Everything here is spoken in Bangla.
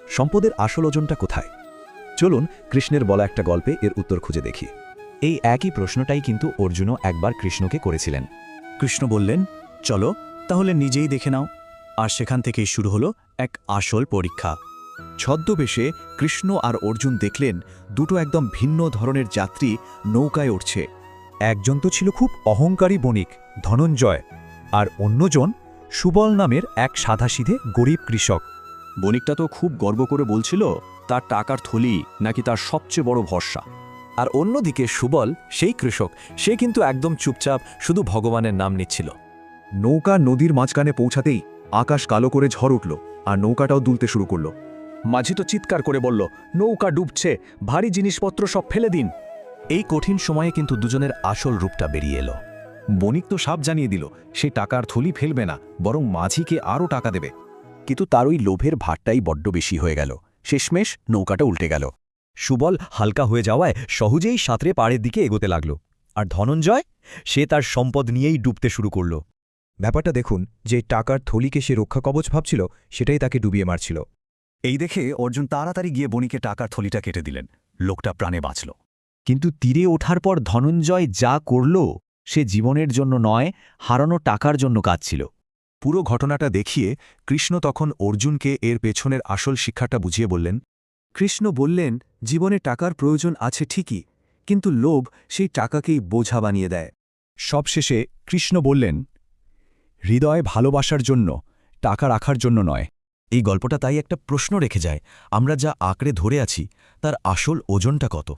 সম্পদের আসল ওজনটা কোথায়? চলুন কৃষ্ণের বলা একটা গল্পে এর উত্তর খুঁজে দেখি। এই একই প্রশ্নটাই কিন্তু অর্জুনও একবার কৃষ্ণকে করেছিলেন। কৃষ্ণ বললেন, চলো তাহলে নিজেই দেখে নাও। আর সেখান থেকেই শুরু হলো এক আসল পরীক্ষা। ছদ্মবেশে কৃষ্ণ আর অর্জুন দেখলেন দুটো একদম ভিন্ন ধরনের যাত্রী নৌকায় উঠছে। একজন তো ছিল খুব অহংকারী বণিক ধনঞ্জয়, আর অন্যজন সুবল নামের এক সাধাসিধে গরিব কৃষক। বণিকটা তো খুব গর্ব করে বলছিল তার টাকার থলি নাকি তার সবচেয়ে বড় ভরসা। আর অন্যদিকে সুবল, সেই কৃষক, সে কিন্তু একদম চুপচাপ শুধু ভগবানের নাম নিচ্ছিল। নৌকা নদীর মাঝখানে পৌঁছাতেই আকাশ কালো করে ঝড় উঠল, আর নৌকাটাও দুলতে শুরু করল। মাঝি তো চিৎকার করে বলল, নৌকা ডুবছে, ভারী জিনিসপত্র সব ফেলে দিন। এই কঠিন সময়ে কিন্তু দুজনের আসল রূপটা বেরিয়ে এলো। বণিক তো সাপ জানিয়ে দিল সে টাকার থলি ফেলবে না, বরং মাঝিকে আরও টাকা দেবে। কিন্তু তার ওই লোভের ভারটাই বড্ড বেশি হয়ে গেল। শেষমেশ নৌকাটা উল্টে গেল। সুবল হালকা হয়ে যাওয়ায় সহজেই সাঁতরে পাড়ের দিকে এগোতে লাগল, আর ধনঞ্জয় সে তার সম্পদ নিয়েই ডুবতে শুরু করল। ব্যাপারটা দেখুন, যে টাকার থলিকে সে রক্ষা কবচ ভাবছিল, সেটাই তাকে ডুবিয়ে মারছিল। এই দেখে অর্জুন তাড়াতাড়ি গিয়ে বণিকে টাকার থলিটা কেটে দিলেন। লোকটা প্রাণে বাঁচল। কিন্তু তীরে ওঠার পর ধনঞ্জয় যা করল সে জীবনের জন্য নয়, হারানো টাকার জন্য কাঁদছিল। পুরো ঘটনাটা দেখিয়ে কৃষ্ণ তখন অর্জুনকে এর পেছনের আসল শিক্ষাটা বুঝিয়ে বললেন। কৃষ্ণ বললেন, জীবনে টাকার প্রয়োজন আছে ঠিকই, কিন্তু লোভ সেই টাকাকেই বোঝা বানিয়ে দেয়। সবশেষে কৃষ্ণ বললেন, হৃদয় ভালোবাসার জন্য, টাকা রাখার জন্য নয়। এই গল্পটা তাই একটা প্রশ্ন রেখে যায়, আমরা যা আঁকড়ে ধরে আছি তার আসল ওজনটা কত?